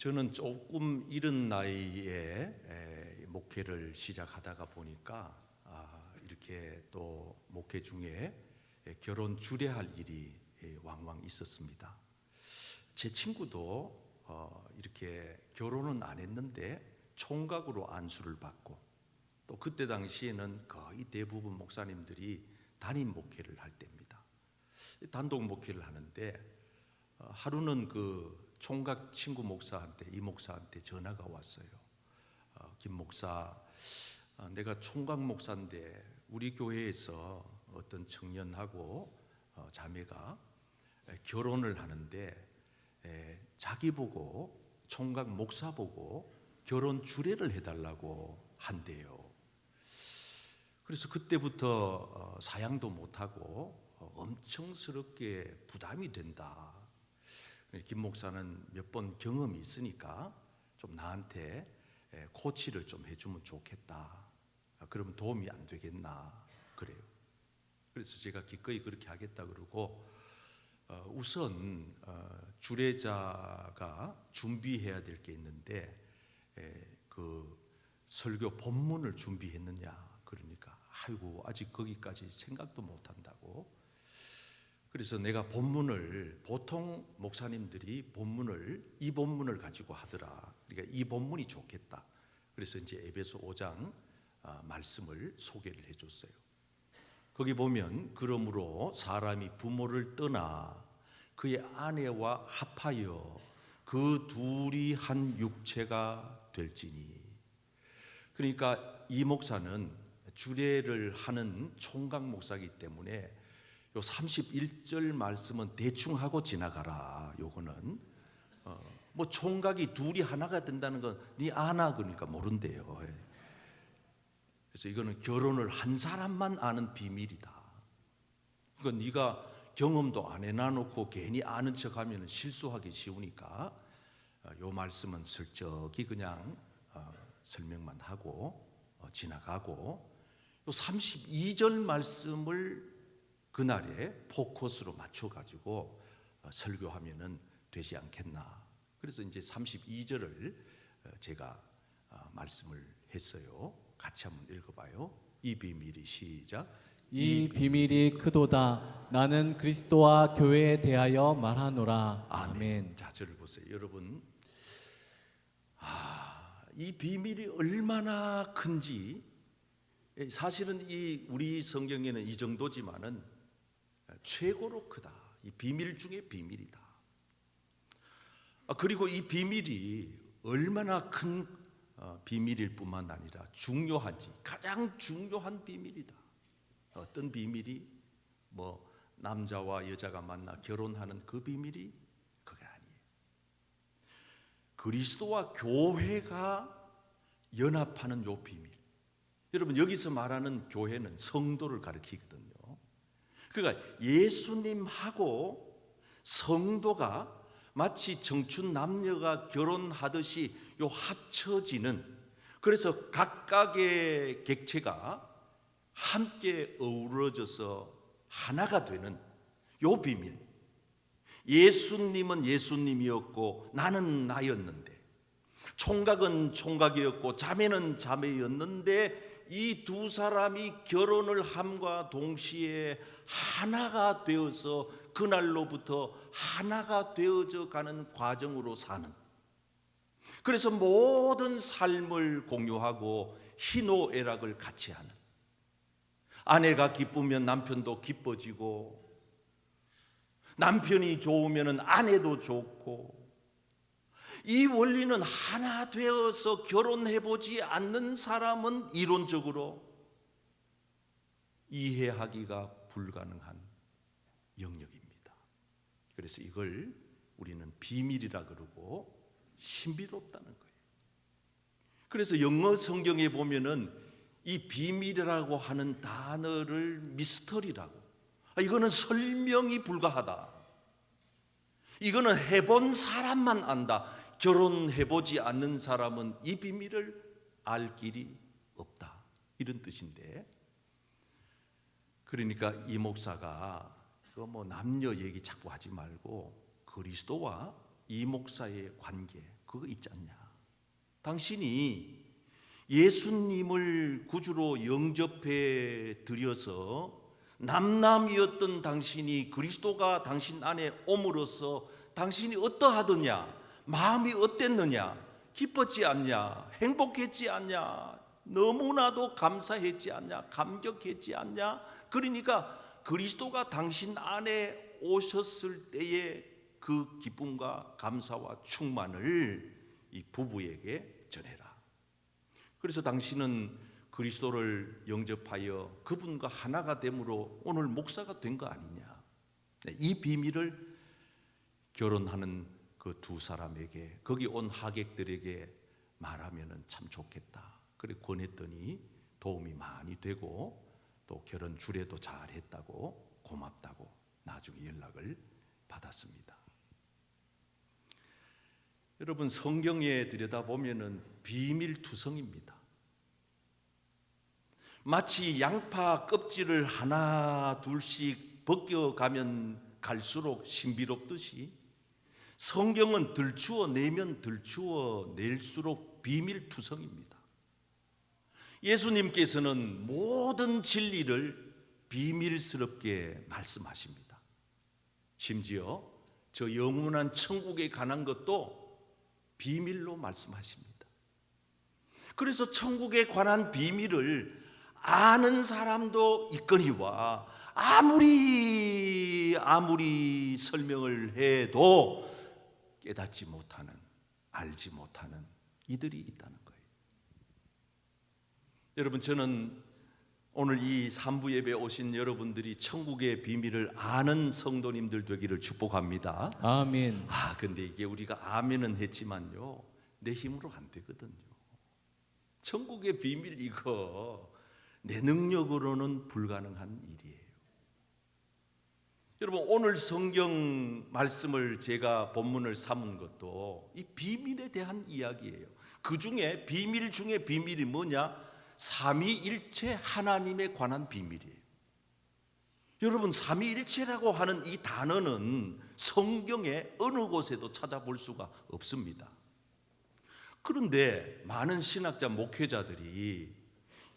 저는 조금 이른 나이에 목회를 시작하다가 보니까 이렇게 또 목회 중에 결혼 주례할 일이 왕왕 있었습니다. 제 친구도 이렇게 결혼은 안 했는데 총각으로 안수를 받고, 또 그때 당시에는 거의 대부분 목사님들이 단임 목회를 할 때입니다. 단독 목회를 하는데 하루는 그 총각 친구 목사한테, 이 목사한테 전화가 왔어요. 김 목사, 내가 총각 목사인데 우리 교회에서 어떤 청년하고 자매가 결혼을 하는데 자기 보고, 총각 목사 보고 결혼 주례를 해달라고 한대요. 그래서 그때부터 사양도 못하고 엄청스럽게 부담이 된다. 김 목사는 몇 번 경험이 있으니까 좀 나한테 코치를 좀 해주면 좋겠다. 그러면 도움이 안 되겠나 그래요. 그래서 제가 기꺼이 그렇게 하겠다 그러고, 우선 주례자가 준비해야 될 게 있는데 그 설교 본문을 준비했느냐 그러니까 아이고 아직 거기까지 생각도 못 한다고. 그래서 내가 본문을, 보통 목사님들이 본문을 이 본문을 가지고 하더라. 그러니까 이 본문이 좋겠다. 그래서 이제 에베소 5장 말씀을 소개를 해줬어요. 거기 보면 그러므로 사람이 부모를 떠나 그의 아내와 합하여 그 둘이 한 육체가 될지니. 그러니까 이 목사는 주례를 하는 총각 목사이기 때문에 요 31절 말씀은 대충 하고 지나가라. 요거는 뭐 총각이 둘이 하나가 된다는 건 네 아나 그러니까 모른대요. 그래서 이거는 결혼을 한 사람만 아는 비밀이다. 그러니까 네가 경험도 안 해놔놓고 괜히 아는 척하면 실수하기 쉬우니까 요 말씀은 슬쩍이 그냥 설명만 하고 지나가고, 요 32절 말씀을 그날에 포커스로 맞춰가지고 설교하면은 되지 않겠나. 그래서 이제 32절을 제가 말씀을 했어요. 같이 한번 읽어봐요. 이 비밀이, 시작. 이 비밀이 크도다. 나는 그리스도와 교회에 대하여 말하노라. 아멘. 자, 저를 보세요. 여러분, 이 비밀이 얼마나 큰지, 사실은 이 우리 성경에는 이 정도지만은 최고로 크다. 이 비밀 중에 비밀이다. 그리고 이 비밀이 얼마나 큰 비밀일 뿐만 아니라 중요한지, 가장 중요한 비밀이다. 어떤 비밀이? 뭐 남자와 여자가 만나 결혼하는 그 비밀이? 그게 아니에요. 그리스도와 교회가 연합하는 요 비밀. 여러분, 여기서 말하는 교회는 성도를 가리키거든요. 그러니까 예수님하고 성도가 마치 청춘 남녀가 결혼하듯이 요 합쳐지는, 그래서 각각의 객체가 함께 어우러져서 하나가 되는 요 비밀. 예수님은 예수님이었고 나는 나였는데, 총각은 총각이었고 자매는 자매였는데, 이 두 사람이 결혼을 함과 동시에 하나가 되어서 그날로부터 하나가 되어져 가는 과정으로 사는, 그래서 모든 삶을 공유하고 희노애락을 같이 하는, 아내가 기쁘면 남편도 기뻐지고, 남편이 좋으면 아내도 좋고, 이 원리는 하나 되어서 결혼해보지 않는 사람은 이론적으로 이해하기가 불가능한 영역입니다. 그래서 이걸 우리는 비밀이라 그러고 신비롭다는 거예요. 그래서 영어 성경에 보면은 이 비밀이라고 하는 단어를 미스터리라고, 이거는 설명이 불가하다, 이거는 해본 사람만 안다, 결혼해보지 않는 사람은 이 비밀을 알 길이 없다, 이런 뜻인데, 그러니까 이 목사가 그 뭐 남녀 얘기 자꾸 하지 말고 그리스도와 이 목사의 관계, 그거 있지 않냐? 당신이 예수님을 구주로 영접해 드려서 남남이었던 당신이 그리스도가 당신 안에 옴으로써 당신이 어떠하더냐? 마음이 어땠느냐? 기뻤지 않냐? 행복했지 않냐? 너무나도 감사했지 않냐? 감격했지 않냐? 그러니까 그리스도가 당신 안에 오셨을 때의 그 기쁨과 감사와 충만을 이 부부에게 전해라. 그래서 당신은 그리스도를 영접하여 그분과 하나가 됨으로 오늘 목사가 된 거 아니냐. 이 비밀을 결혼하는 그 두 사람에게, 거기 온 하객들에게 말하면 참 좋겠다. 그래 권했더니 도움이 많이 되고 또 결혼 주례도 잘했다고 고맙다고 나중에 연락을 받았습니다. 여러분, 성경에 들여다보면 비밀투성입니다. 마치 양파 껍질을 하나 둘씩 벗겨가면 갈수록 신비롭듯이 성경은 들추어 내면 들추어 낼수록 비밀투성입니다. 예수님께서는 모든 진리를 비밀스럽게 말씀하십니다. 심지어 저 영원한 천국에 관한 것도 비밀로 말씀하십니다. 그래서 천국에 관한 비밀을 아는 사람도 있거니와 아무리 설명을 해도 깨닫지 못하는, 알지 못하는 이들이 있다는 거예요. 여러분, 저는 오늘 이 3부 예배에 오신 여러분들이 천국의 비밀을 아는 성도님들 되기를 축복합니다. 아멘. 근데 이게 우리가 아멘은 했지만요, 내 힘으로 안 되거든요. 천국의 비밀 이거 내 능력으로는 불가능한 일이에요. 여러분, 오늘 성경 말씀을 제가 본문을 삼은 것도 이 비밀에 대한 이야기예요. 그 중에 비밀 중에 비밀이 뭐냐? 삼위일체 하나님에 관한 비밀이에요. 여러분, 삼위일체라고 하는 이 단어는 성경의 어느 곳에도 찾아볼 수가 없습니다. 그런데 많은 신학자 목회자들이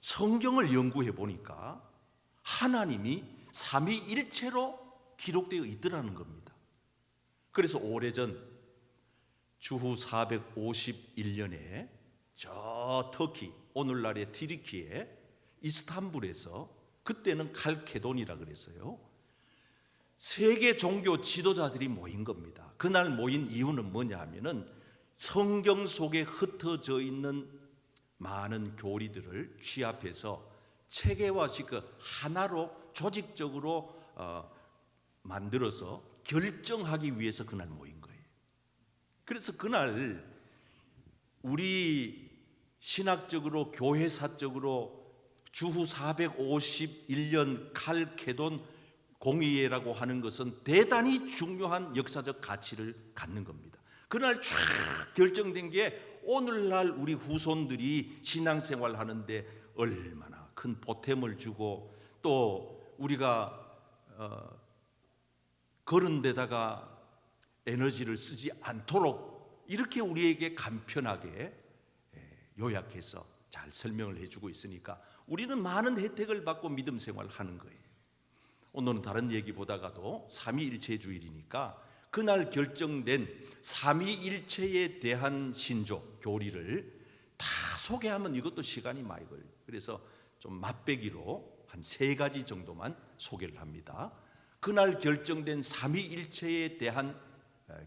성경을 연구해 보니까 하나님이 삼위일체로 기록되어 있더라는 겁니다. 그래서 오래전 주후 451년에 저 터키, 오늘날의 튀르키예 이스탄불에서, 그때는 칼케돈이라 그랬어요, 세계 종교 지도자들이 모인 겁니다. 그날 모인 이유는 뭐냐 하면은 성경 속에 흩어져 있는 많은 교리들을 취합해서 체계화식 하나로 조직적으로 만들어서 결정하기 위해서 그날 모인 거예요. 그래서 그날 우리 신학적으로 교회사적으로 주후 451년 칼케돈 공의회라고 하는 것은 대단히 중요한 역사적 가치를 갖는 겁니다. 그날 쫙 결정된 게 오늘날 우리 후손들이 신앙생활 하는데 얼마나 큰 보탬을 주고 또 우리가 그런 데다가 에너지를 쓰지 않도록 이렇게 우리에게 간편하게 요약해서 잘 설명을 해주고 있으니까 우리는 많은 혜택을 받고 믿음 생활을 하는 거예요. 오늘은 다른 얘기보다가도 삼위일체주일이니까 그날 결정된 삼위일체에 대한 신조 교리를 다 소개하면 이것도 시간이 많이 걸려요. 그래서 좀 맛배기로 한 3가지 정도만 소개를 합니다. 그날 결정된 삼위일체에 대한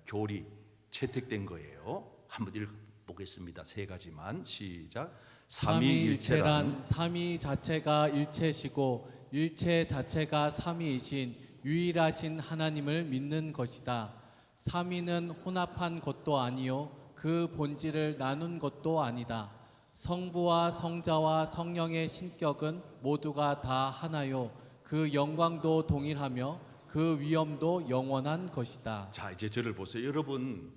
교리 채택된 거예요. 한번 읽어보겠습니다. 3가지만 시작. 삼위일체란 삼위 자체가 일체시고 일체 자체가 삼위이신 유일하신 하나님을 믿는 것이다. 삼위는 혼합한 것도 아니요 그 본질을 나눈 것도 아니다. 성부와 성자와 성령의 신격은 모두가 다 하나요 그 영광도 동일하며 그 위엄도 영원한 것이다. 자, 이제 저를 보세요. 여러분,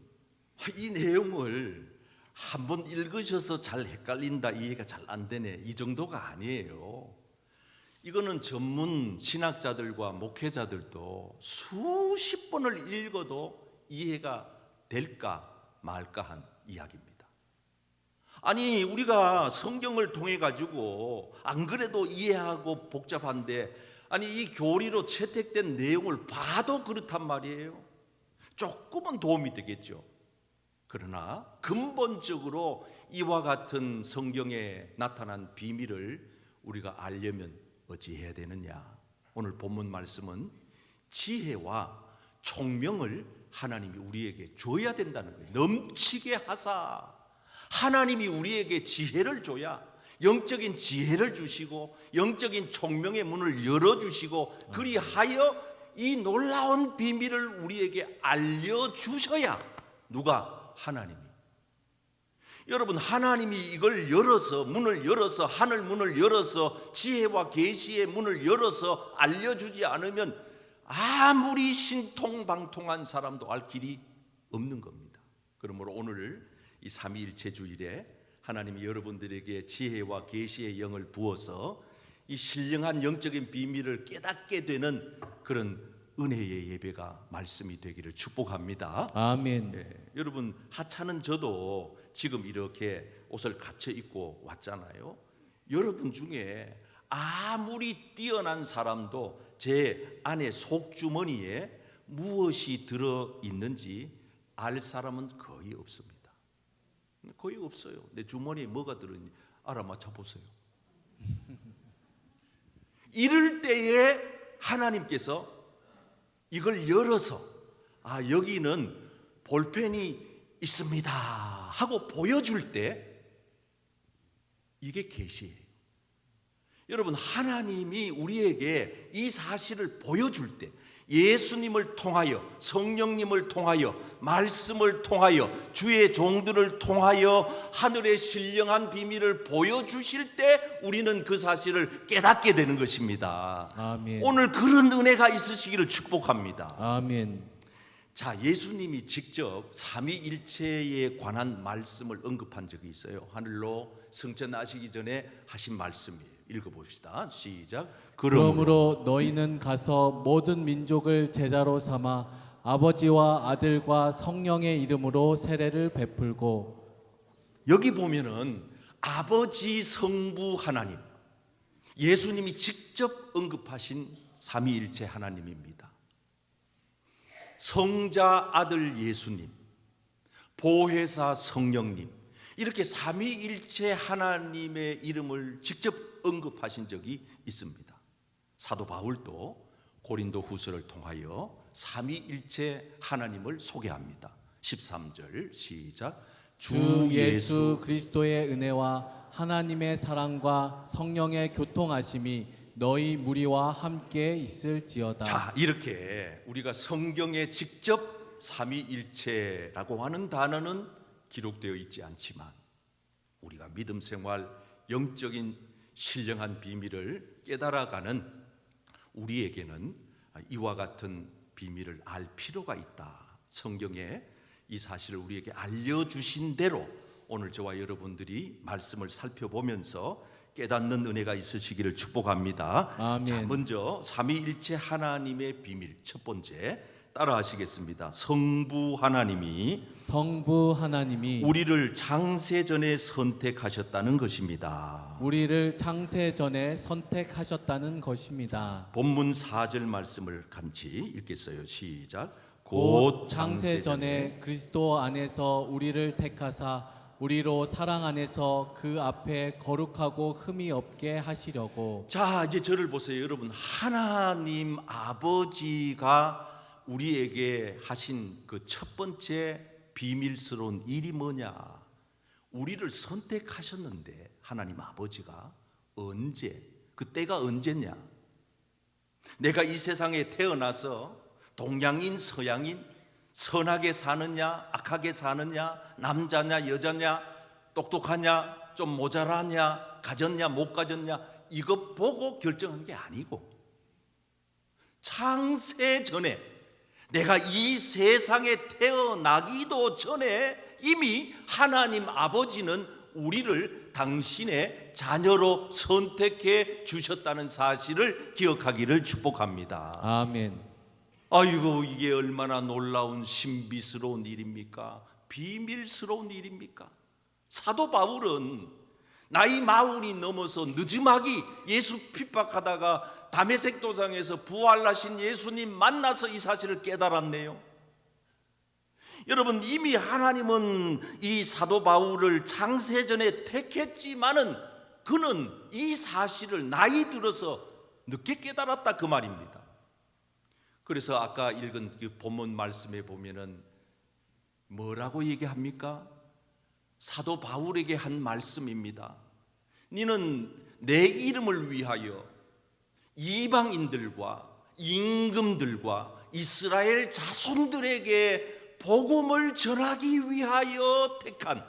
이 내용을 한번 읽으셔서 잘 헷갈린다, 이해가 잘 안 되네, 이 정도가 아니에요. 이거는 전문 신학자들과 목회자들도 수십 번을 읽어도 이해가 될까 말까 한 이야기입니다. 아니, 우리가 성경을 통해 가지고 안 그래도 이해하고 복잡한데, 아니 이 교리로 채택된 내용을 봐도 그렇단 말이에요. 조금은 도움이 되겠죠. 그러나 근본적으로 이와 같은 성경에 나타난 비밀을 우리가 알려면 어찌해야 되느냐? 오늘 본문 말씀은 지혜와 총명을 하나님이 우리에게 줘야 된다는 거예요. 넘치게 하사, 하나님이 우리에게 지혜를 줘야, 영적인 지혜를 주시고 영적인 총명의 문을 열어주시고, 그리하여 이 놀라운 비밀을 우리에게 알려주셔야. 누가? 하나님이. 여러분, 하나님이 이걸 열어서, 문을 열어서, 하늘 문을 열어서 지혜와 계시의 문을 열어서 알려주지 않으면 아무리 신통방통한 사람도 알 길이 없는 겁니다. 그러므로 오늘 이 삼위일체 주일에 하나님이 여러분들에게 지혜와 계시의 영을 부어서 이 신령한 영적인 비밀을 깨닫게 되는 그런 은혜의 예배가 말씀이 되기를 축복합니다. 아멘. 여러분, 하찮은 저도 지금 이렇게 옷을 갖춰 입고 왔잖아요. 여러분 중에 아무리 뛰어난 사람도 제 안에 속주머니에 무엇이 들어있는지 알 사람은 거의 없습니다. 거의 없어요. 내 주머니에 뭐가 들어있는지 알아맞혀 보세요. 이럴 때에 하나님께서 이걸 열어서, 아, 여기는 볼펜이 있습니다 하고 보여줄 때, 이게 계시예요. 여러분, 하나님이 우리에게 이 사실을 보여줄 때, 예수님을 통하여, 성령님을 통하여, 말씀을 통하여, 주의 종들을 통하여 하늘의 신령한 비밀을 보여주실 때 우리는 그 사실을 깨닫게 되는 것입니다. 아멘. 오늘 그런 은혜가 있으시기를 축복합니다. 아멘. 자, 예수님이 직접 삼위일체에 관한 말씀을 언급한 적이 있어요. 하늘로 승천하시기 전에 하신 말씀이에요. 읽어봅시다. 시작. 그러므로 너희는 가서 모든 민족을 제자로 삼아 아버지와 아들과 성령의 이름으로 세례를 베풀고. 여기 보면은 아버지, 성부 하나님, 예수님이 직접 언급하신 삼위일체 하나님입니다. 성자 아들 예수님, 보혜사 성령님, 이렇게 삼위일체 하나님의 이름을 직접 언급하신 적이 있습니다. 사도 바울도 고린도 후서를 통하여 삼위일체 하나님을 소개합니다. 13절 시작. 주 예수 그리스도의 은혜와 하나님의 사랑과 성령의 교통하심이 너희 무리와 함께 있을지어다. 자, 이렇게 우리가 성경에 직접 삼위일체라고 하는 단어는 기록되어 있지 않지만, 우리가 믿음 생활, 영적인 신령한 비밀을 깨달아가는 우리에게는 이와 같은 비밀을 알 필요가 있다. 성경에 이 사실을 우리에게 알려주신 대로 오늘 저와 여러분들이 말씀을 살펴보면서 깨닫는 은혜가 있으시기를 축복합니다. 아멘. 자, 먼저 삼위일체 하나님의 비밀, 첫 번째 따라 하시겠습니다. 성부 하나님이 우리를 창세전에 선택하셨다는 것입니다. 우리를 창세전에 선택하셨다는 것입니다. 본문 4절 말씀을 같이 읽겠어요. 시작. 곧 창세전에 그리스도 안에서 우리를 택하사 우리로 사랑 안에서 그 앞에 거룩하고 흠이 없게 하시려고. 자, 이제 저를 보세요. 여러분, 하나님 아버지가 우리에게 하신 그 첫 번째 비밀스러운 일이 뭐냐? 우리를 선택하셨는데, 하나님 아버지가 언제, 그때가 언제냐? 내가 이 세상에 태어나서 동양인 서양인, 선하게 사느냐 악하게 사느냐, 남자냐 여자냐, 똑똑하냐 좀 모자라냐, 가졌냐 못 가졌냐, 이것 보고 결정한 게 아니고, 창세 전에, 내가 이 세상에 태어나기도 전에 이미 하나님 아버지는 우리를 당신의 자녀로 선택해 주셨다는 사실을 기억하기를 축복합니다. 아멘. 아이고, 이게 얼마나 놀라운 신비스러운 일입니까? 비밀스러운 일입니까? 사도 바울은 나이 40이 넘어서 늦음하기 예수 핍박하다가 다메섹 도상에서 부활하신 예수님 만나서 이 사실을 깨달았네요. 여러분, 이미 하나님은 이 사도 바울을 창세전에 택했지만은 그는 이 사실을 나이 들어서 늦게 깨달았다 그 말입니다. 그래서 아까 읽은 그 본문 말씀에 보면은 뭐라고 얘기합니까? 사도 바울에게 한 말씀입니다. 너는 내 이름을 위하여 이방인들과 임금들과 이스라엘 자손들에게 복음을 전하기 위하여 택한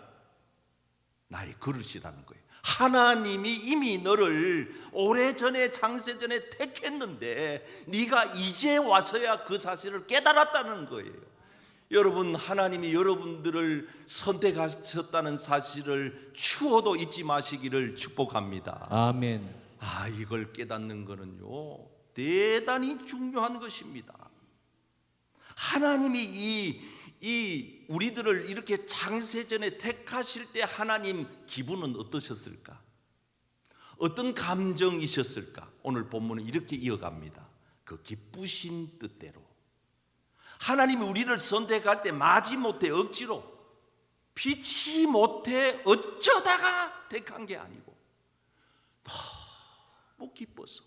나의 그릇이라는 거예요. 하나님이 이미 너를 오래전에 창세전에 택했는데 네가 이제 와서야 그 사실을 깨달았다는 거예요. 여러분, 하나님이 여러분들을 선택하셨다는 사실을 추호도 잊지 마시기를 축복합니다. 아멘. 이걸 깨닫는 거는요, 대단히 중요한 것입니다. 하나님이 이 우리들을 이렇게 창세전에 택하실 때 하나님 기분은 어떠셨을까? 어떤 감정이셨을까? 오늘 본문은 이렇게 이어갑니다. 그 기쁘신 뜻대로. 하나님이 우리를 선택할 때 마지못해 억지로, 피치 못해 어쩌다가 택한 게 아니고 너무 기뻐서,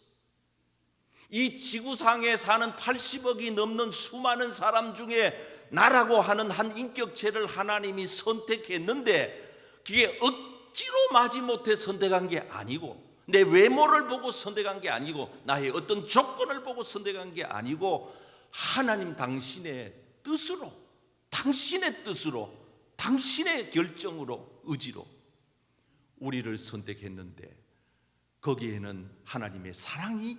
이 지구상에 사는 80억이 넘는 수많은 사람 중에 나라고 하는 한 인격체를 하나님이 선택했는데 그게 억지로 마지못해 선택한 게 아니고, 내 외모를 보고 선택한 게 아니고, 나의 어떤 조건을 보고 선택한 게 아니고, 하나님 당신의 뜻으로, 당신의 결정으로, 의지로 우리를 선택했는데 거기에는 하나님의 사랑이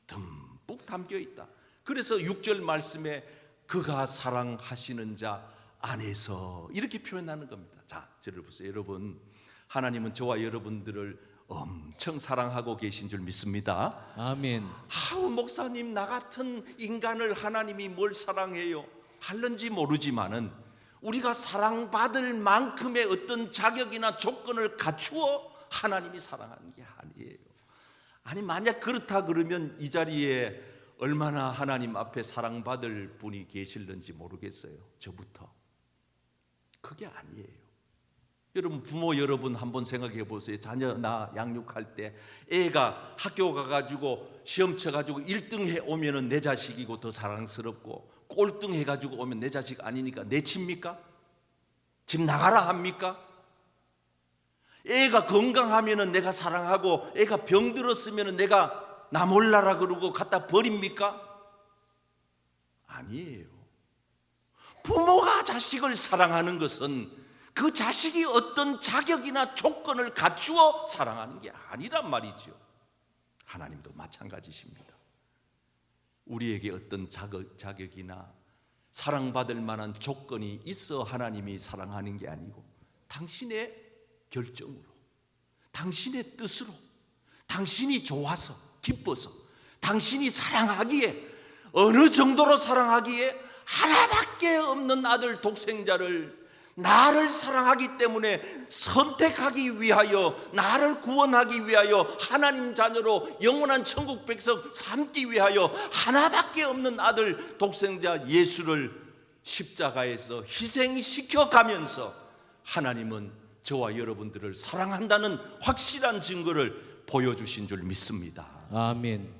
듬뿍 담겨 있다. 그래서 6절 말씀에 그가 사랑하시는 자 안에서 이렇게 표현하는 겁니다. 자, 저를 보세요. 여러분, 하나님은 저와 여러분들을 엄청 사랑하고 계신 줄 믿습니다. 아멘. 목사님, 나 같은 인간을 하나님이 뭘 사랑해요? 할는지 모르지만은 우리가 사랑받을 만큼의 어떤 자격이나 조건을 갖추어 하나님이 사랑하는 게 아니에요. 아니, 만약 그렇다 그러면 이 자리에 얼마나 하나님 앞에 사랑받을 분이 계실는지 모르겠어요. 저부터. 그게 아니에요. 여러분, 부모 여러분 한번 생각해 보세요. 자녀 나 양육할 때 애가 학교 가가지고 시험 쳐가지고 1등 해오면 내 자식이고 더 사랑스럽고, 꼴등 해가지고 오면 내 자식 아니니까 내칩니까? 집 나가라 합니까? 애가 건강하면 내가 사랑하고, 애가 병들었으면 내가 나 몰라라 그러고 갖다 버립니까? 아니에요. 부모가 자식을 사랑하는 것은 그 자식이 어떤 자격이나 조건을 갖추어 사랑하는 게 아니란 말이죠. 하나님도 마찬가지십니다. 우리에게 어떤 자격이나 사랑받을 만한 조건이 있어 하나님이 사랑하는 게 아니고, 당신의 결정으로, 당신의 뜻으로, 당신이 좋아서, 기뻐서, 당신이 사랑하기에, 어느 정도로 사랑하기에 하나밖에 없는 아들 독생자를 나를 사랑하기 때문에 선택하기 위하여, 나를 구원하기 위하여, 하나님 자녀로 영원한 천국 백성 삼기 위하여 하나밖에 없는 아들 독생자 예수를 십자가에서 희생시켜 가면서 하나님은 저와 여러분들을 사랑한다는 확실한 증거를 보여주신 줄 믿습니다. 아멘.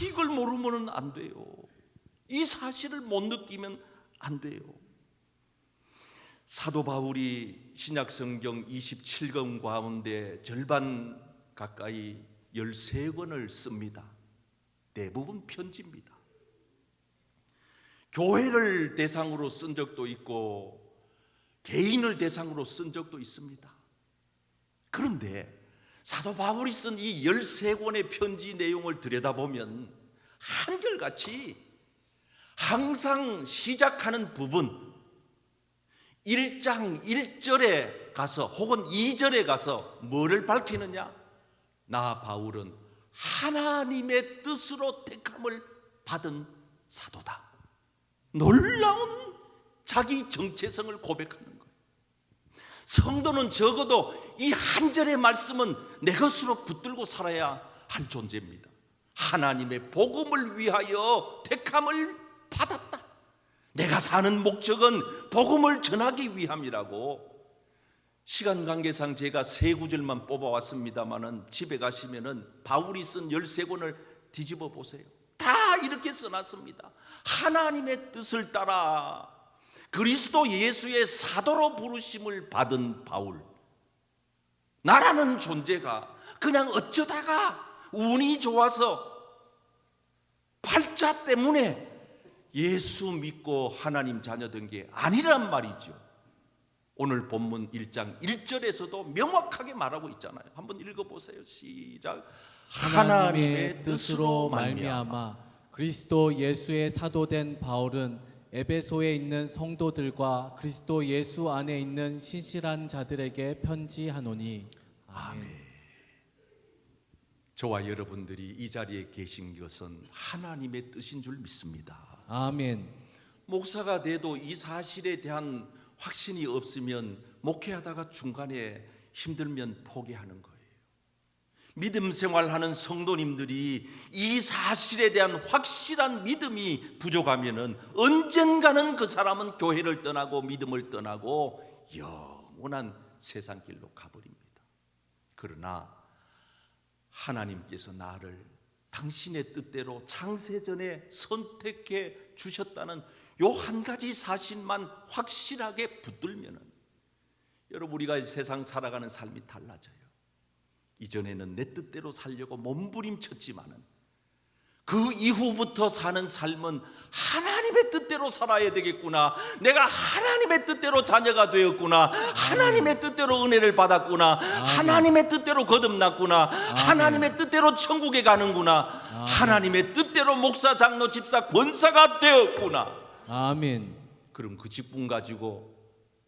이걸 모르면 안 돼요. 이 사실을 못 느끼면 안 돼요. 사도 바울이 신약 성경 27권 가운데 절반 가까이 13권을 씁니다. 대부분 편지입니다. 교회를 대상으로 쓴 적도 있고 개인을 대상으로 쓴 적도 있습니다. 그런데 사도 바울이 쓴 이 13권의 편지 내용을 들여다보면 한결같이 항상 시작하는 부분, 1장 1절에 가서 혹은 2절에 가서 뭐를 밝히느냐? 나 바울은 하나님의 뜻으로 택함을 받은 사도다. 놀라운 자기 정체성을 고백하는 거예요. 성도는 적어도 이 한 절의 말씀은 내 것으로 붙들고 살아야 할 존재입니다. 하나님의 복음을 위하여 택함을 받았다. 내가 사는 목적은 복음을 전하기 위함이라고. 시간 관계상 제가 세 구절만 뽑아왔습니다마는 집에 가시면은 바울이 쓴 13권을 뒤집어 보세요. 다 이렇게 써놨습니다. 하나님의 뜻을 따라 그리스도 예수의 사도로 부르심을 받은 바울, 나라는 존재가 그냥 어쩌다가 운이 좋아서 팔자 때문에 예수 믿고 하나님 자녀된 게 아니란 말이죠. 오늘 본문 1장 1절에서도 명확하게 말하고 있잖아요. 한번 읽어보세요. 시작. 하나님의 뜻으로 말미암아 그리스도 예수의 사도된 바울은 에베소에 있는 성도들과 그리스도 예수 안에 있는 신실한 자들에게 편지하노니. 아멘. 저와 여러분들이 이 자리에 계신 것은 하나님의 뜻인 줄 믿습니다. 아멘. 목사가 돼도 이 사실에 대한 확신이 없으면 목회하다가 중간에 힘들면 포기하는 거예요. 믿음 생활하는 성도님들이 이 사실에 대한 확실한 믿음이 부족하면은 언젠가는 그 사람은 교회를 떠나고 믿음을 떠나고 영원한 세상 길로 가버립니다. 그러나 하나님께서 나를 당신의 뜻대로 창세전에 선택해 주셨다는 요 한 가지 사실만 확실하게 붙들면은 여러분, 우리가 세상 살아가는 삶이 달라져요. 이전에는 내 뜻대로 살려고 몸부림쳤지만은 그 이후부터 사는 삶은 하나님의 뜻대로 살아야 되겠구나. 내가 하나님의 뜻대로 자녀가 되었구나. 하나님의 뜻대로 은혜를 받았구나. 하나님의 뜻대로 거듭났구나. 하나님의 뜻대로 천국에 가는구나. 하나님의 뜻대로 목사, 장로, 집사, 권사가 되었구나. 아멘. 그럼 그 직분 가지고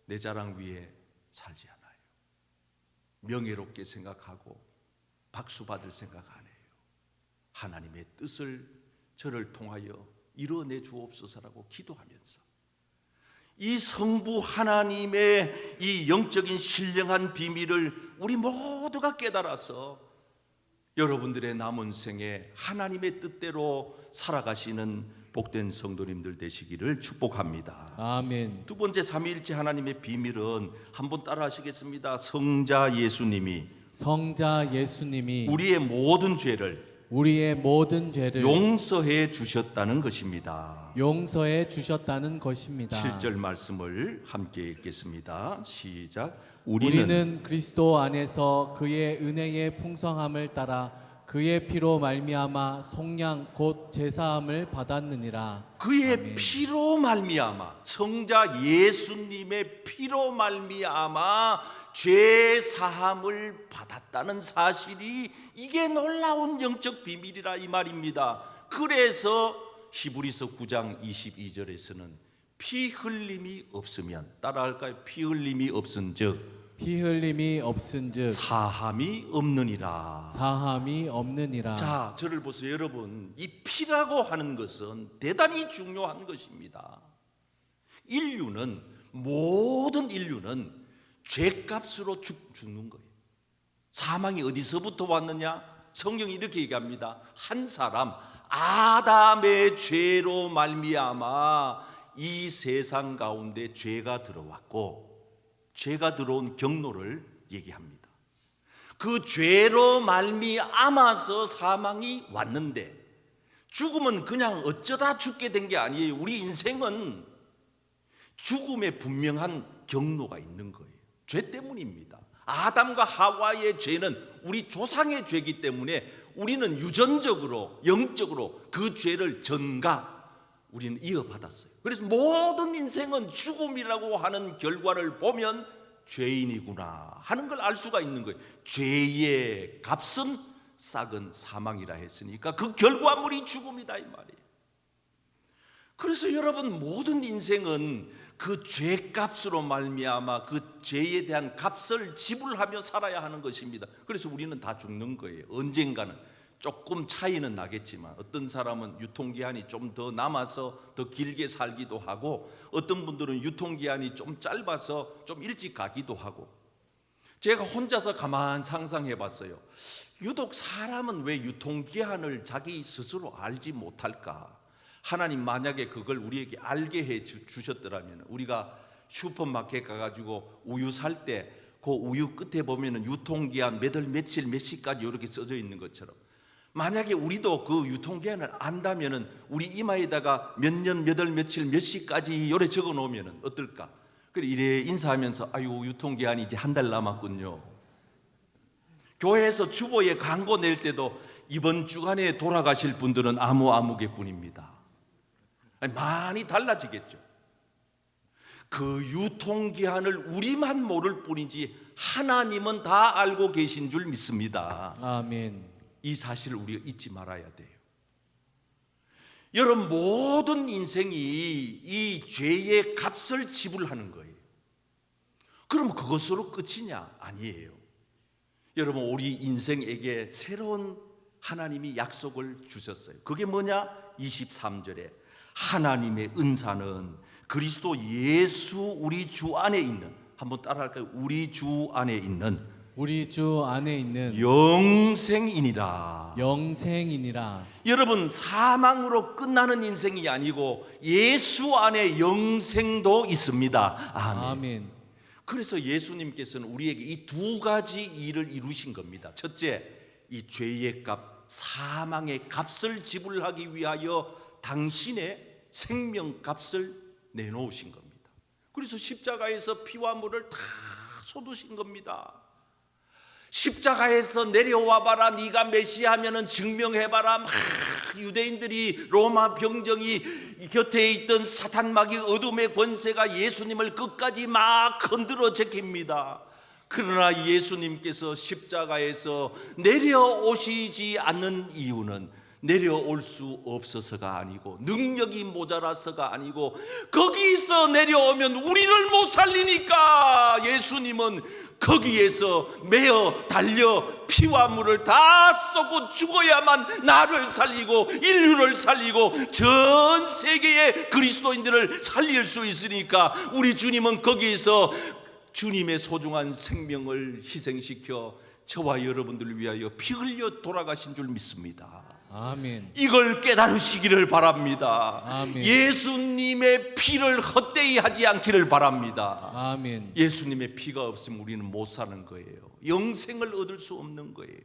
내 자랑 위에 살지 않아요. 명예롭게 생각하고 박수 받을 생각 안 해요. 하나님의 뜻을 저를 통하여 이뤄내 주옵소서라고 기도하면서 이 성부 하나님의 이 영적인 신령한 비밀을 우리 모두가 깨달아서 여러분들의 남은 생에 하나님의 뜻대로 살아가시는 복된 성도님들 되시기를 축복합니다. 아멘. 두 번째, 삼위일체 하나님의 비밀은 한번 따라 하시겠습니다. 성자 예수님이 우리의 모든 죄를 용서해 주셨다는 것입니다. 7절 말씀을 함께 읽겠습니다. 시작. 우리는 그리스도 안에서 그의 은혜의 풍성함을 따라 그의 피로 말미암아 속량 곧 제사함을 받았느니라. 그의 아멘. 피로 말미암아, 성자 예수님의 피로 말미암아 죄 사함을 받았다는 사실이 이게 놀라운 영적 비밀이라 이 말입니다. 그래서 히브리서 9장 22절에서는 피 흘림이 없으면, 따라할까요? 피 흘림이 없은즉 사함이 없느니라. 자, 저를 보세요. 여러분, 이 피라고 하는 것은 대단히 중요한 것입니다. 모든 인류는 죄값으로 죽는 거예요. 사망이 어디서부터 왔느냐? 성경이 이렇게 얘기합니다. 한 사람 아담의 죄로 말미암아 이 세상 가운데 죄가 들어왔고, 죄가 들어온 경로를 얘기합니다. 그 죄로 말미암아서 사망이 왔는데, 죽음은 그냥 어쩌다 죽게 된 게 아니에요. 우리 인생은 죽음에 분명한 경로가 있는 거예요. 죄 때문입니다. 아담과 하와의 죄는 우리 조상의 죄이기 때문에 우리는 유전적으로, 영적으로 그 죄를 우리는 이어받았어요. 그래서 모든 인생은 죽음이라고 하는 결과를 보면 죄인이구나 하는 걸 알 수가 있는 거예요. 죄의 값은 싹은 사망이라 했으니까 그 결과물이 죽음이다 이 말이에요. 그래서 여러분, 모든 인생은 그 죄값으로 말미암아 그 죄에 대한 값을 지불하며 살아야 하는 것입니다. 그래서 우리는 다 죽는 거예요. 언젠가는 조금 차이는 나겠지만 어떤 사람은 유통기한이 좀 더 남아서 더 길게 살기도 하고 어떤 분들은 유통기한이 좀 짧아서 좀 일찍 가기도 하고 제가 혼자서 가만 상상해 봤어요. 유독 사람은 왜 유통기한을 자기 스스로 알지 못할까? 하나님 만약에 그걸 우리에게 알게 해 주셨더라면 우리가 슈퍼마켓 가가지고 우유 살 때 그 우유 끝에 보면은 유통기한 몇 월 며칠 몇 시까지 이렇게 써져 있는 것처럼 만약에 우리도 그 유통기한을 안다면은 우리 이마에다가 몇 년 몇 월 며칠 몇 시까지 요래 적어 놓으면은 어떨까? 그래 이래 인사하면서 아유 유통기한이 이제 한 달 남았군요. 교회에서 주보에 광고 낼 때도 이번 주간에 돌아가실 분들은 아무개 뿐입니다. 많이 달라지겠죠. 그 유통기한을 우리만 모를 뿐이지 하나님은 다 알고 계신 줄 믿습니다. 아멘. 이 사실을 우리가 잊지 말아야 돼요. 여러분 모든 인생이 이 죄의 값을 지불하는 거예요. 그럼 그것으로 끝이냐? 아니에요. 여러분 우리 인생에게 새로운 하나님이 약속을 주셨어요. 그게 뭐냐? 23절에 하나님의 은사는 그리스도 예수 우리 주 안에 있는, 한번 따라할까요? 우리 주 안에 있는 우리 주 안에 있는 영생이니라. 영생이니라. 여러분 사망으로 끝나는 인생이 아니고 예수 안에 영생도 있습니다. 아멘. 아멘. 그래서 예수님께서는 우리에게 이 두 가지 일을 이루신 겁니다. 첫째, 이 죄의 값, 사망의 값을 지불하기 위하여 당신의 생명값을 내놓으신 겁니다. 그래서 십자가에서 피와 물을 다 쏟으신 겁니다. 십자가에서 내려와 봐라, 네가 메시아면은 증명해봐라. 막 유대인들이 로마 병정이 곁에 있던 사탄 마귀 어둠의 권세가 예수님을 끝까지 막 흔들어 제낍니다. 그러나 예수님께서 십자가에서 내려오시지 않는 이유는 내려올 수 없어서가 아니고 능력이 모자라서가 아니고 거기서 내려오면 우리를 못 살리니까 예수님은 거기에서 매어 달려 피와 물을 다 쏟고 죽어야만 나를 살리고 인류를 살리고 전 세계의 그리스도인들을 살릴 수 있으니까 우리 주님은 거기에서 주님의 소중한 생명을 희생시켜 저와 여러분들을 위하여 피 흘려 돌아가신 줄 믿습니다. 아멘. 이걸 깨달으시기를 바랍니다. 아멘. 예수님의 피를 헛되이 하지 않기를 바랍니다. 아멘. 예수님의 피가 없으면 우리는 못 사는 거예요. 영생을 얻을 수 없는 거예요.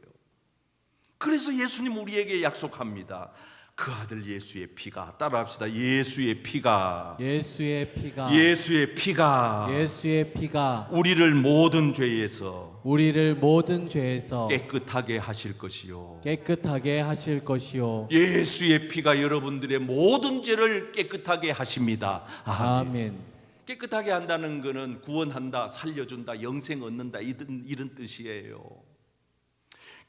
그래서 예수님 우리에게 약속합니다. 그 아들 예수의 피가, 따라합시다. 예수의 피가, 예수의 피가, 예수의 피가, 예수의 피가 우리를 모든 죄에서 우리를 모든 죄에서 깨끗하게 하실 것이요. 깨끗하게 하실 것이요. 예수의 피가 여러분들의 모든 죄를 깨끗하게 하십니다. 아멘. 아멘. 깨끗하게 한다는 것은 구원한다, 살려준다, 영생 얻는다 이런 뜻이에요.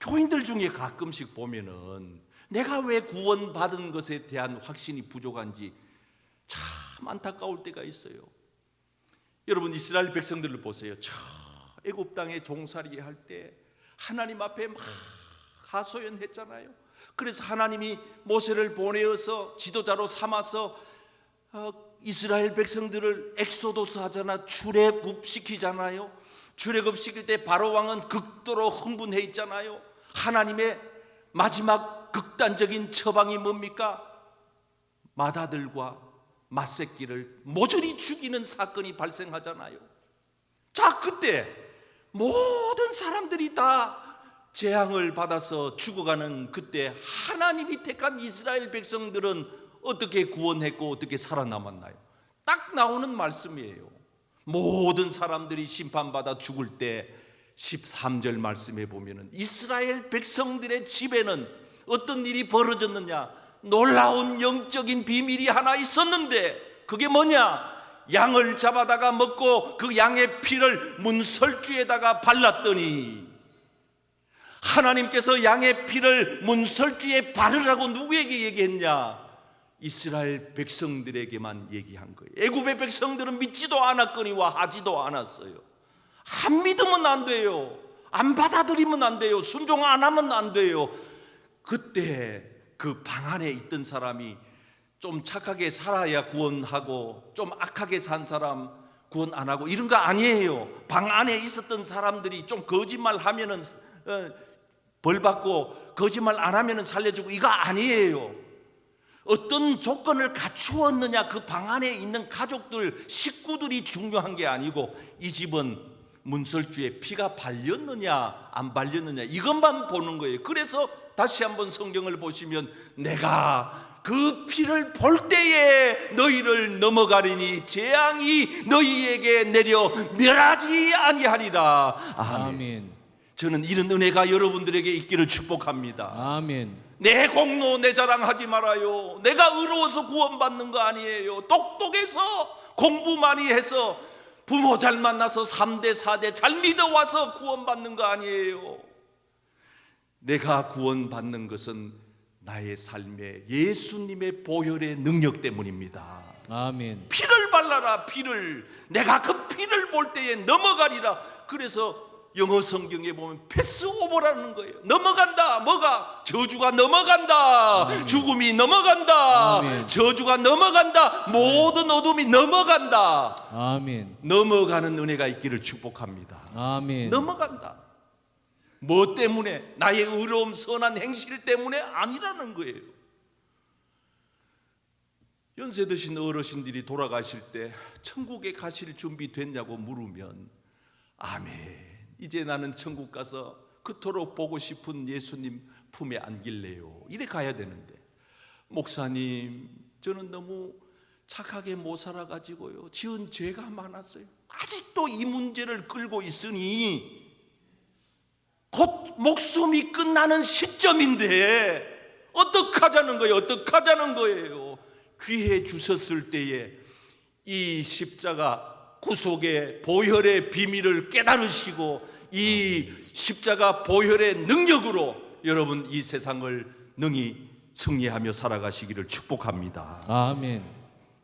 교인들 중에 가끔씩 보면은 내가 왜 구원받은 것에 대한 확신이 부족한지 참 안타까울 때가 있어요. 여러분 이스라엘 백성들을 보세요. 저 애굽 땅에 종살이 할 때 하나님 앞에 막 하소연했잖아요. 그래서 하나님이 모세를 보내어서 지도자로 삼아서 이스라엘 백성들을 엑소도스 하잖아, 출애굽시키잖아요. 출애굽시킬 때 바로 왕은 극도로 흥분해 있잖아요. 하나님의 마지막 극단적인 처방이 뭡니까? 맏아들과 맏새끼를 모조리 죽이는 사건이 발생하잖아요. 자, 그때 모든 사람들이 다 재앙을 받아서 죽어가는 그때 하나님이 택한 이스라엘 백성들은 어떻게 구원했고 어떻게 살아남았나요? 딱 나오는 말씀이에요. 모든 사람들이 심판받아 죽을 때 13절 말씀에 보면은 이스라엘 백성들의 집에는 어떤 일이 벌어졌느냐? 놀라운 영적인 비밀이 하나 있었는데 그게 뭐냐? 양을 잡아다가 먹고 그 양의 피를 문설주에다가 발랐더니 하나님께서 양의 피를 문설주에 바르라고 누구에게 얘기했냐? 이스라엘 백성들에게만 얘기한 거예요. 애굽의 백성들은 믿지도 않았거니와 하지도 않았어요. 안 믿으면 안 돼요. 안 받아들이면 안 돼요. 순종 안 하면 안 돼요. 그때 그 방 안에 있던 사람이 좀 착하게 살아야 구원하고 좀 악하게 산 사람 구원 안 하고 이런 거 아니에요. 방 안에 있었던 사람들이 좀 거짓말 하면은 벌 받고 거짓말 안 하면은 살려주고 이거 아니에요. 어떤 조건을 갖추었느냐, 그 방 안에 있는 가족들, 식구들이 중요한 게 아니고 이 집은 문설주에 피가 발렸느냐 안 발렸느냐 이것만 보는 거예요. 그래서 다시 한번 성경을 보시면 내가 그 피를 볼 때에 너희를 넘어가리니 재앙이 너희에게 내려 멸하지 아니하리라. 아멘. 저는 이런 은혜가 여러분들에게 있기를 축복합니다. 아멘. 내 공로 내 자랑하지 말아요. 내가 의로워서 구원받는 거 아니에요. 똑똑해서 공부 많이 해서 부모 잘 만나서 3대 4대 잘 믿어와서 구원받는 거 아니에요. 내가 구원받는 것은 나의 삶에 예수님의 보혈의 능력 때문입니다. 아멘. 피를 발라라. 피를. 내가 그 피를 볼 때에 넘어가리라. 그래서 영어 성경에 보면 패스오버라는 거예요. 넘어간다. 뭐가? 저주가 넘어간다. 아멘. 죽음이 넘어간다. 아멘. 저주가 넘어간다. 모든 어둠이 넘어간다. 아멘. 넘어가는 은혜가 있기를 축복합니다. 아멘. 넘어간다. 뭐 때문에? 나의 의로움 선한 행실 때문에 아니라는 거예요. 연세 드신 어르신들이 돌아가실 때 천국에 가실 준비 됐냐고 물으면 아멘. 이제 나는 천국 가서 그토록 보고 싶은 예수님 품에 안길래요. 이래 가야 되는데 목사님 저는 너무 착하게 못 살아가지고요. 지은 죄가 많았어요. 아직도 이 문제를 끌고 있으니 곧 목숨이 끝나는 시점인데 어떡하자는 거예요? 어떡하자는 거예요? 귀해 주셨을 때에 이 십자가 구속의 보혈의 비밀을 깨달으시고 이 십자가 보혈의 능력으로 여러분 이 세상을 능히 승리하며 살아가시기를 축복합니다. 아멘.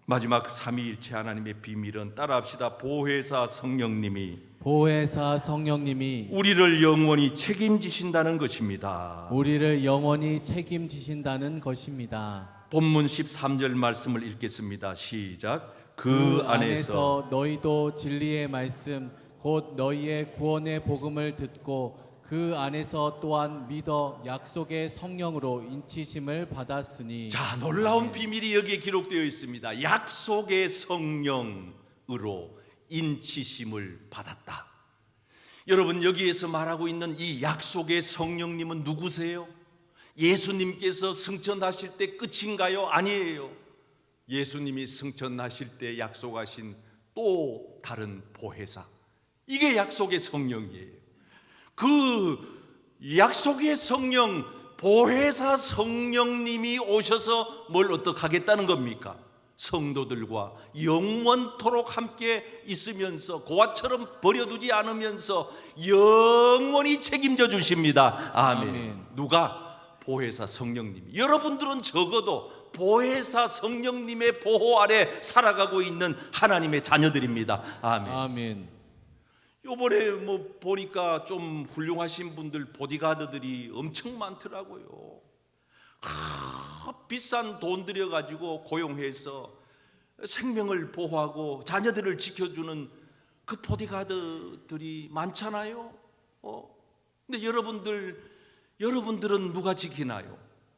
마지막 삼위일체 하나님의 비밀은 따라합시다. 보혜사 성령님이 보혜사 성령님이 우리를 영원히 책임지신다는 것입니다. 우리를 영원히 책임지신다는 것입니다. 본문 13절 말씀을 읽겠습니다. 시작. 그 안에서 너희도 진리의 말씀 곧 너희의 구원의 복음을 듣고 그 안에서 또한 믿어 약속의 성령으로 인치심을 받았으니. 자, 놀라운 비밀이 여기에 기록되어 있습니다. 약속의 성령으로 인치심을 받았다. 여러분 여기에서 말하고 있는 이 약속의 성령님은 누구세요? 예수님께서 승천하실 때 끝인가요? 아니에요. 예수님이 승천하실 때 약속하신 또 다른 보혜사, 이게 약속의 성령이에요. 그 약속의 성령, 보혜사 성령님이 오셔서 뭘 어떻게 하겠다는 겁니까? 성도들과 영원토록 함께 있으면서 고아처럼 버려두지 않으면서 영원히 책임져 주십니다. 아멘. 아멘. 누가? 보혜사 성령님이. 여러분들은 적어도 보혜사 성령님의 보호 아래 살아가고 있는 하나님의 자녀들입니다. 아멘. 아멘. 요번에 뭐 보니까 좀 훌륭하신 분들 보디가드들이 엄청 많더라고요. 비싼 돈 들여가지고 고용해서 생명을 보호하고 자녀들을 지켜주는 그 보디가드들이 많잖아요. 근데 여러분들은 누가 지키나요?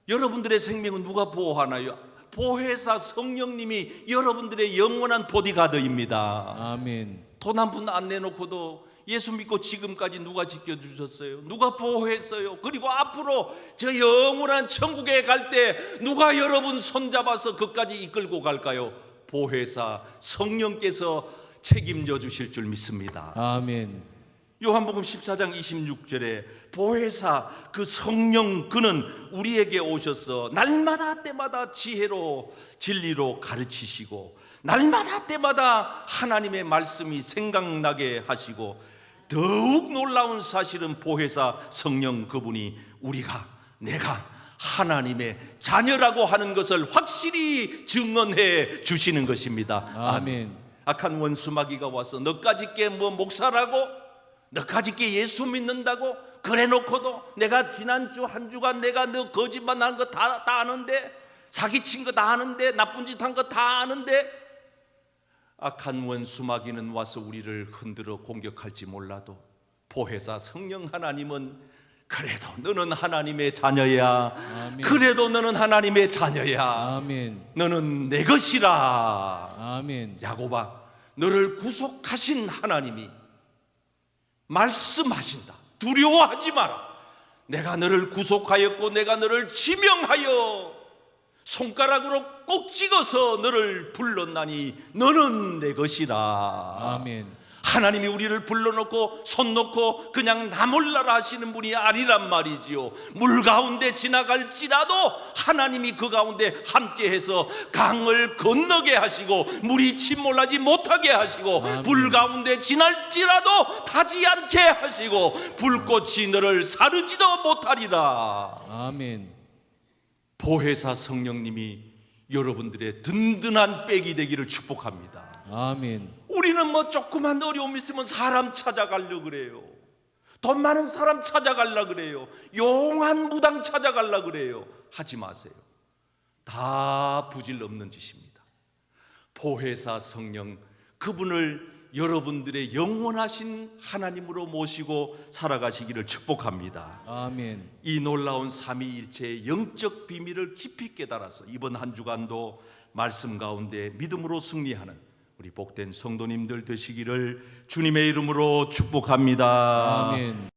여러분들의 생명은 누가 보호하나요? 보혜사 성령님이 여러분들의 영원한 보디가드입니다. 아멘. 돈 한 푼 안 내놓고도 예수 믿고 지금까지 누가 지켜주셨어요? 누가 보호했어요? 그리고 앞으로 저 영원한 천국에 갈 때 누가 여러분 손잡아서 그까지 이끌고 갈까요? 보혜사 성령께서 책임져 주실 줄 믿습니다. 아멘. 요한복음 14장 26절에 보혜사 그 성령 그는 우리에게 오셔서 날마다 때마다 지혜로 진리로 가르치시고 날마다 때마다 하나님의 말씀이 생각나게 하시고 더욱 놀라운 사실은 보혜사 성령 그분이 내가 하나님의 자녀라고 하는 것을 확실히 증언해 주시는 것입니다. 아멘. 악한 원수 마귀가 와서 너까짓 게 뭐 목사라고? 너까짓 게 예수 믿는다고? 그래 놓고도 내가 지난주 한 주간 내가 너 거짓말한 거 다 아는데, 사기친 거 다 아는데, 나쁜 짓 한 거 다 아는데, 악한 원수 마귀는 와서 우리를 흔들어 공격할지 몰라도 보혜사 성령 하나님은 그래도 너는 하나님의 자녀야. 아멘. 그래도 너는 하나님의 자녀야. 아멘. 너는 내 것이라. 아멘. 야곱아, 너를 구속하신 하나님이 말씀하신다. 두려워하지 마라. 내가 너를 구속하였고 내가 너를 지명하여 손가락으로 꼭 찍어서 너를 불렀나니 너는 내 것이라. 아멘. 하나님이 우리를 불러놓고 손 놓고 그냥 나 몰라라 하시는 분이 아니란 말이지요. 물 가운데 지나갈지라도 하나님이 그 가운데 함께해서 강을 건너게 하시고 물이 침몰하지 못하게 하시고 아멘. 불 가운데 지날지라도 타지 않게 하시고 불꽃이 너를 사르지도 못하리라. 아멘. 보혜사 성령님이 여러분들의 든든한 백이 되기를 축복합니다. 아멘. 우리는 뭐 조그만 어려움 있으면 사람 찾아가려 그래요. 돈 많은 사람 찾아가려 그래요. 용한 무당 찾아가려 그래요. 하지 마세요. 다 부질 없는 짓입니다. 보혜사 성령, 그분을 여러분들의 영원하신 하나님으로 모시고 살아가시기를 축복합니다. 아멘. 이 놀라운 삼위일체의 영적 비밀을 깊이 깨달아서 이번 한 주간도 말씀 가운데 믿음으로 승리하는 우리 복된 성도님들 되시기를 주님의 이름으로 축복합니다. 아멘.